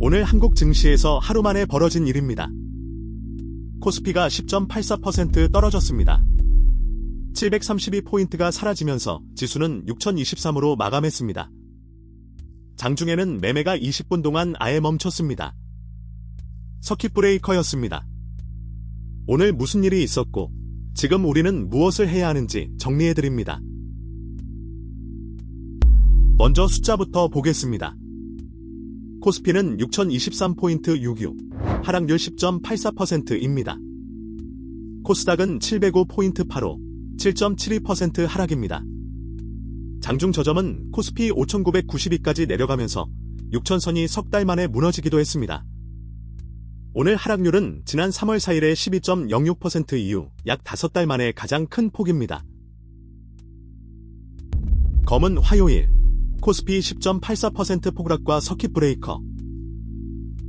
오늘 한국 증시에서 하루 만에 벌어진 일입니다. 코스피가 10.84% 떨어졌습니다. 732포인트가 사라지면서 지수는 6023으로 마감했습니다. 장중에는 매매가 20분 동안 아예 멈췄습니다. 서킷 브레이커였습니다. 오늘 무슨 일이 있었고 지금 우리는 무엇을 해야 하는지 정리해드립니다. 먼저 숫자부터 보겠습니다. 코스피는 6023포인트 66, 하락률 10.84%입니다. 코스닥은 705포인트 85, 7.72% 하락입니다. 장중 저점은 코스피 5992까지 내려가면서 6000선이 석 달 만에 무너지기도 했습니다. 오늘 하락률은 지난 3월 4일의 12.06% 이후 약 5달 만에 가장 큰 폭입니다. 검은 화요일, 코스피 10.84% 폭락과 서킷 브레이커.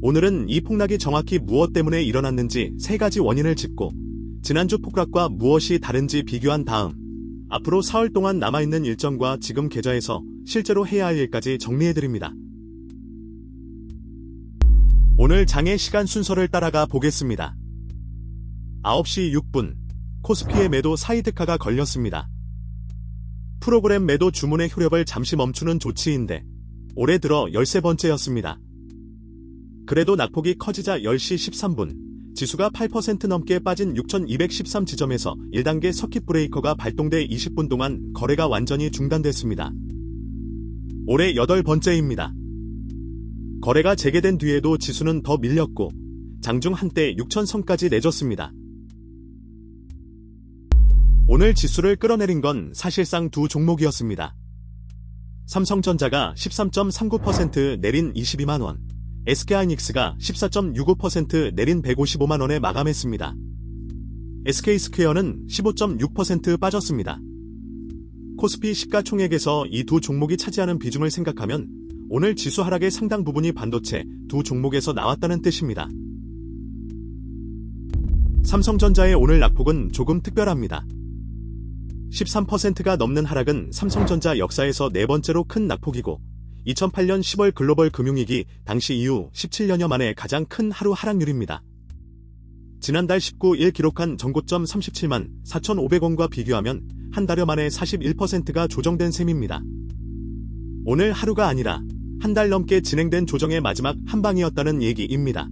오늘은 이 폭락이 정확히 무엇 때문에 일어났는지 세 가지 원인을 짚고 지난주 폭락과 무엇이 다른지 비교한 다음 앞으로 사흘 동안 남아있는 일정과 지금 계좌에서 실제로 해야 할 일까지 정리해드립니다. 오늘 장의 시간 순서를 따라가 보겠습니다. 9시 6분, 코스피의 매도 사이드카가 걸렸습니다. 프로그램 매도 주문의 효력을 잠시 멈추는 조치인데 올해 들어 13번째였습니다. 그래도 낙폭이 커지자 10시 13분, 지수가 8% 넘게 빠진 6213 지점에서 1단계 서킷 브레이커가 발동돼 20분 동안 거래가 완전히 중단됐습니다. 올해 8번째입니다. 거래가 재개된 뒤에도 지수는 더 밀렸고 장중 한때 6000선까지 내줬습니다. 오늘 지수를 끌어내린 건 사실상 두 종목이었습니다. 삼성전자가 13.39% 내린 22만원, SK하이닉스가 14.65% 내린 155만원에 마감했습니다. SK스퀘어는 15.6% 빠졌습니다. 코스피 시가총액에서 이 두 종목이 차지하는 비중을 생각하면 오늘 지수 하락의 상당 부분이 반도체 두 종목에서 나왔다는 뜻입니다. 삼성전자의 오늘 낙폭은 조금 특별합니다. 13%가 넘는 하락은 삼성전자 역사에서 네 번째로 큰 낙폭이고 2008년 10월 글로벌 금융위기 당시 이후 17년여 만에 가장 큰 하루 하락률입니다. 지난달 19일 기록한 전고점 37만 4,500원과 비교하면 한 달여 만에 41%가 조정된 셈입니다. 오늘 하루가 아니라 한 달 넘게 진행된 조정의 마지막 한 방이었다는 얘기입니다.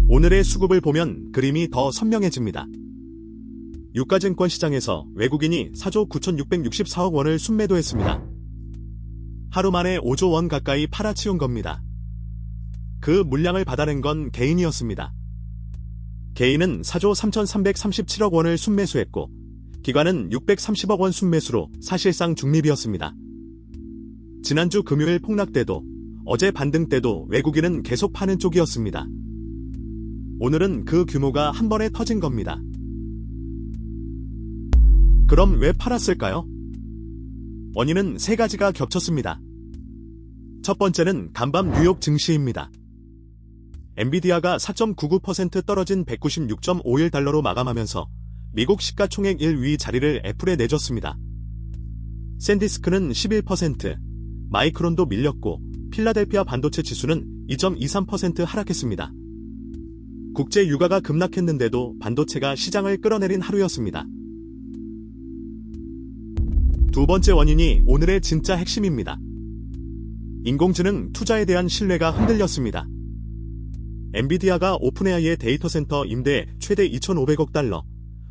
오늘의 수급을 보면 그림이 더 선명해집니다. 유가증권 시장에서 외국인이 4조 9,664억 원을 순매도했습니다. 하루 만에 5조 원 가까이 팔아치운 겁니다. 그 물량을 받아낸 건 개인이었습니다. 개인은 4조 3,337억 원을 순매수했고 기관은 630억 원 순매수로 사실상 중립이었습니다. 지난주 금요일 폭락 때도 어제 반등 때도 외국인은 계속 파는 쪽이었습니다. 오늘은 그 규모가 한 번에 터진 겁니다. 그럼 왜 팔았을까요? 원인은 세 가지가 겹쳤습니다. 첫 번째는 간밤 뉴욕 증시입니다. 엔비디아가 4.99% 떨어진 196.51달러로 마감하면서 미국 시가총액 1위 자리를 애플에 내줬습니다. 샌디스크는 11%, 마이크론도 밀렸고 필라델피아 반도체 지수는 2.23% 하락했습니다. 국제 유가가 급락했는데도 반도체가 시장을 끌어내린 하루였습니다. 두 번째 원인이 오늘의 진짜 핵심입니다. 인공지능 투자에 대한 신뢰가 흔들렸습니다. 엔비디아가 오픈AI의 데이터 센터 임대에 최대 2,500억 달러,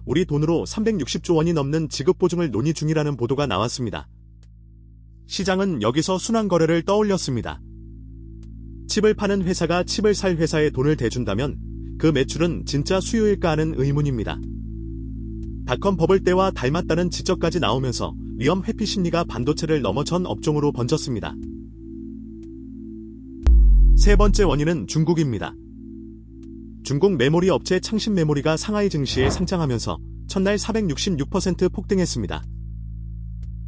우리 돈으로 360조 원이 넘는 지급 보증을 논의 중이라는 보도가 나왔습니다. 시장은 여기서 순환 거래를 떠올렸습니다. 칩을 파는 회사가 칩을 살 회사에 돈을 대준다면 그 매출은 진짜 수요일까 하는 의문입니다. 닷컴 버블 때와 닮았다는 지적까지 나오면서 위험 회피 심리가 반도체를 넘어 전 업종으로 번졌습니다. 세 번째 원인은 중국입니다. 중국 메모리 업체 창신 메모리가 상하이 증시에 상장하면서 첫날 466% 폭등했습니다.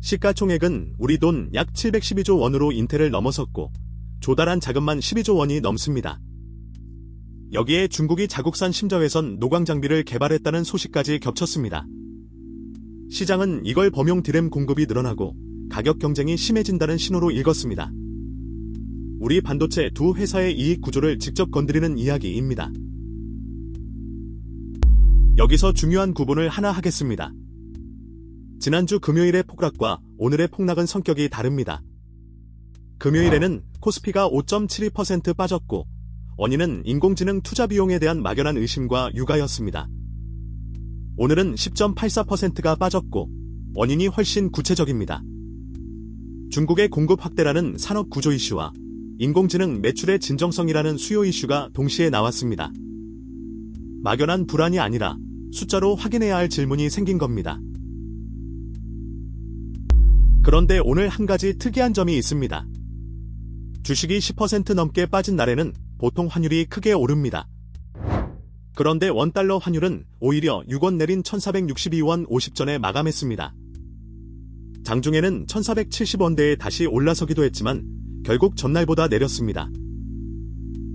시가총액은 우리 돈 약 712조 원으로 인텔을 넘어섰고 조달한 자금만 12조 원이 넘습니다. 여기에 중국이 자국산 심저회선 노광 장비를 개발했다는 소식까지 겹쳤습니다. 시장은 이걸 범용 디램 공급이 늘어나고 가격 경쟁이 심해진다는 신호로 읽었습니다. 우리 반도체 두 회사의 이익 구조를 직접 건드리는 이야기입니다. 여기서 중요한 구분을 하나 하겠습니다. 지난주 금요일의 폭락과 오늘의 폭락은 성격이 다릅니다. 금요일에는 코스피가 5.72% 빠졌고 원인은 인공지능 투자 비용에 대한 막연한 의심과 유가였습니다. 오늘은 10.84%가 빠졌고 원인이 훨씬 구체적입니다. 중국의 공급 확대라는 산업 구조 이슈와 인공지능 매출의 진정성이라는 수요 이슈가 동시에 나왔습니다. 막연한 불안이 아니라 숫자로 확인해야 할 질문이 생긴 겁니다. 그런데 오늘 한 가지 특이한 점이 있습니다. 주식이 10% 넘게 빠진 날에는 보통 환율이 크게 오릅니다. 그런데 원달러 환율은 오히려 6원 내린 1462원 50전에 마감했습니다. 장중에는 1470원대에 다시 올라서기도 했지만 결국 전날보다 내렸습니다.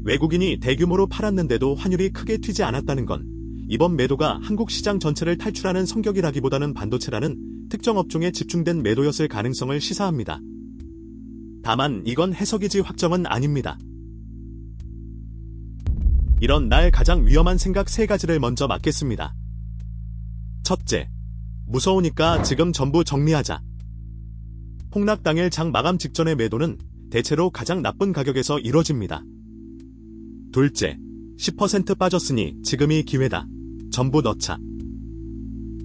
외국인이 대규모로 팔았는데도 환율이 크게 튀지 않았다는 건 이번 매도가 한국 시장 전체를 탈출하는 성격이라기보다는 반도체라는 특정 업종에 집중된 매도였을 가능성을 시사합니다. 다만 이건 해석이지 확정은 아닙니다. 이런 날 가장 위험한 생각 3가지를 먼저 맡겠습니다. 첫째, 무서우니까 지금 전부 정리하자. 폭락 당일 장 마감 직전의 매도는 대체로 가장 나쁜 가격에서 이뤄집니다. 둘째, 10% 빠졌으니 지금이 기회다. 전부 넣자.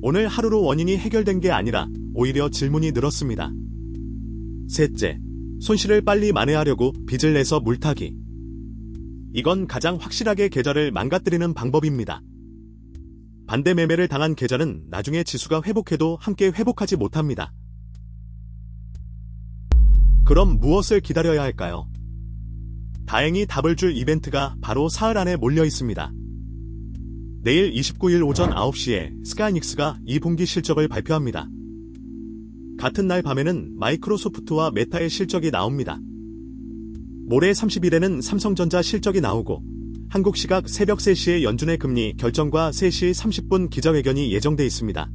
오늘 하루로 원인이 해결된 게 아니라 오히려 질문이 늘었습니다. 셋째, 손실을 빨리 만회하려고 빚을 내서 물타기. 이건 가장 확실하게 계좌를 망가뜨리는 방법입니다. 반대 매매를 당한 계좌는 나중에 지수가 회복해도 함께 회복하지 못합니다. 그럼 무엇을 기다려야 할까요? 다행히 답을 줄 이벤트가 바로 사흘 안에 몰려 있습니다. 내일 29일 오전 9시에 스카이닉스가 2분기 실적을 발표합니다. 같은 날 밤에는 마이크로소프트와 메타의 실적이 나옵니다. 모레 30일에는 삼성전자 실적이 나오고 한국 시각 새벽 3시에 연준의 금리 결정과 3시 30분 기자회견이 예정돼 있습니다.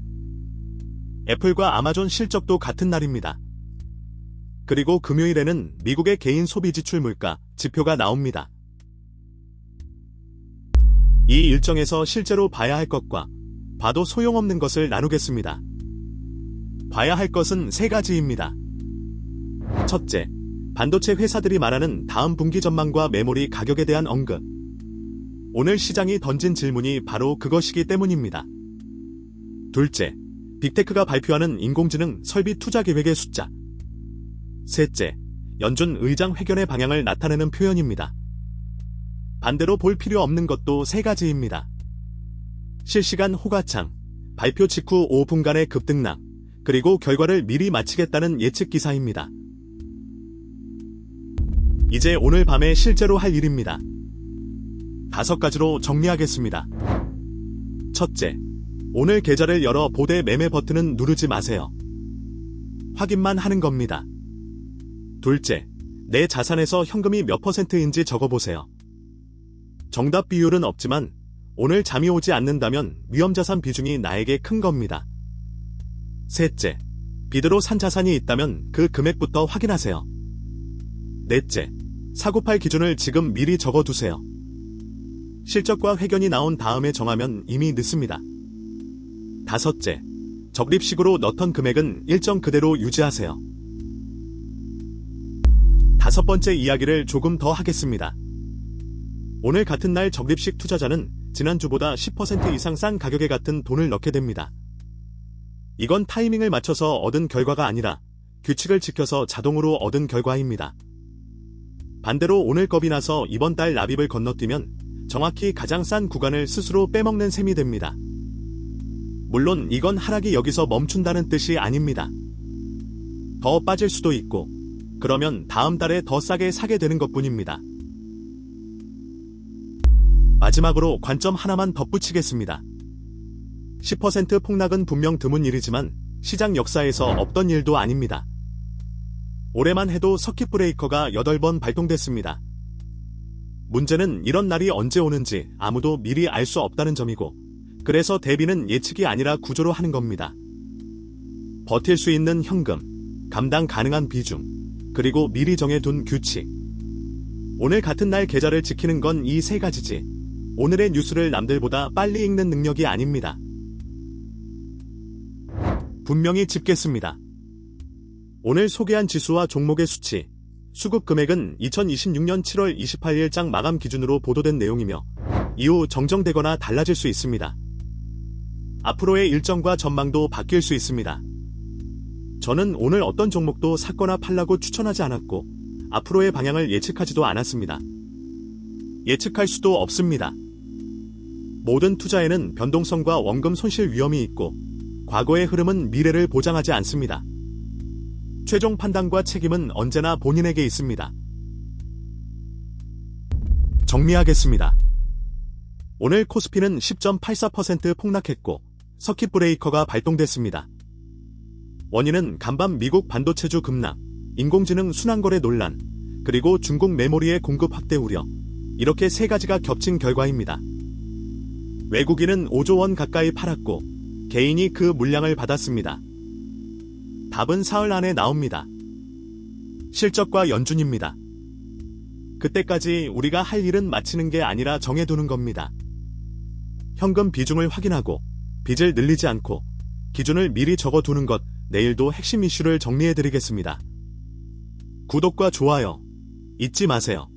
애플과 아마존 실적도 같은 날입니다. 그리고 금요일에는 미국의 개인 소비 지출 물가 지표가 나옵니다. 이 일정에서 실제로 봐야 할 것과 봐도 소용없는 것을 나누겠습니다. 봐야 할 것은 3가지입니다. 첫째, 반도체 회사들이 말하는 다음 분기 전망과 메모리 가격에 대한 언급. 오늘 시장이 던진 질문이 바로 그것이기 때문입니다. 둘째, 빅테크가 발표하는 인공지능 설비 투자 계획의 숫자. 셋째, 연준 의장 회견의 방향을 나타내는 표현입니다. 반대로 볼 필요 없는 것도 3가지입니다. 실시간 호가창, 발표 직후 5분간의 급등락, 그리고 결과를 미리 마치겠다는 예측 기사입니다. 이제 오늘 밤에 실제로 할 일입니다. 5가지로 정리하겠습니다. 첫째, 오늘 계좌를 열어 보대 매매 버튼은 누르지 마세요. 확인만 하는 겁니다. 둘째, 내 자산에서 현금이 몇 %인지 적어보세요. 정답 비율은 없지만 오늘 잠이 오지 않는다면 위험자산 비중이 나에게 큰 겁니다. 셋째, 비드로 산 자산이 있다면 그 금액부터 확인하세요. 넷째, 사고팔 기준을 지금 미리 적어두세요. 실적과 회견이 나온 다음에 정하면 이미 늦습니다. 다섯째, 적립식으로 넣던 금액은 일정 그대로 유지하세요. 5번째 이야기를 조금 더 하겠습니다. 오늘 같은 날 적립식 투자자는 지난주보다 10% 이상 싼 가격에 같은 돈을 넣게 됩니다. 이건 타이밍을 맞춰서 얻은 결과가 아니라 규칙을 지켜서 자동으로 얻은 결과입니다. 반대로 오늘 겁이 나서 이번 달 납입을 건너뛰면 정확히 가장 싼 구간을 스스로 빼먹는 셈이 됩니다. 물론 이건 하락이 여기서 멈춘다는 뜻이 아닙니다. 더 빠질 수도 있고 그러면 다음 달에 더 싸게 사게 되는 것뿐입니다. 마지막으로 관점 하나만 덧붙이겠습니다. 10% 폭락은 분명 드문 일이지만 시장 역사에서 없던 일도 아닙니다. 올해만 해도 서킷 브레이커가 8번 발동됐습니다. 문제는 이런 날이 언제 오는지 아무도 미리 알 수 없다는 점이고, 그래서 대비는 예측이 아니라 구조로 하는 겁니다. 버틸 수 있는 현금, 감당 가능한 비중, 그리고 미리 정해둔 규칙. 오늘 같은 날 계좌를 지키는 건 이 세 가지지. 오늘의 뉴스를 남들보다 빨리 읽는 능력이 아닙니다. 분명히 짚겠습니다. 오늘 소개한 지수와 종목의 수치, 수급 금액은 2026년 7월 28일 장 마감 기준으로 보도된 내용이며 이후 정정되거나 달라질 수 있습니다. 앞으로의 일정과 전망도 바뀔 수 있습니다. 저는 오늘 어떤 종목도 샀거나 팔라고 추천하지 않았고 앞으로의 방향을 예측하지도 않았습니다. 예측할 수도 없습니다. 모든 투자에는 변동성과 원금 손실 위험이 있고 과거의 흐름은 미래를 보장하지 않습니다. 최종 판단과 책임은 언제나 본인에게 있습니다. 정리하겠습니다. 오늘 코스피는 10.84% 폭락했고 서킷 브레이커가 발동됐습니다. 원인은 간밤 미국 반도체주 급락, 인공지능 순환거래 논란, 그리고 중국 메모리의 공급 확대 우려, 이렇게 세 가지가 겹친 결과입니다. 외국인은 5조 원 가까이 팔았고 개인이 그 물량을 받았습니다. 답은 사흘 안에 나옵니다. 실적과 연준입니다. 그때까지 우리가 할 일은 마치는 게 아니라 정해두는 겁니다. 현금 비중을 확인하고 빚을 늘리지 않고 기준을 미리 적어두는 것, 내일도 핵심 이슈를 정리해드리겠습니다. 구독과 좋아요 잊지 마세요.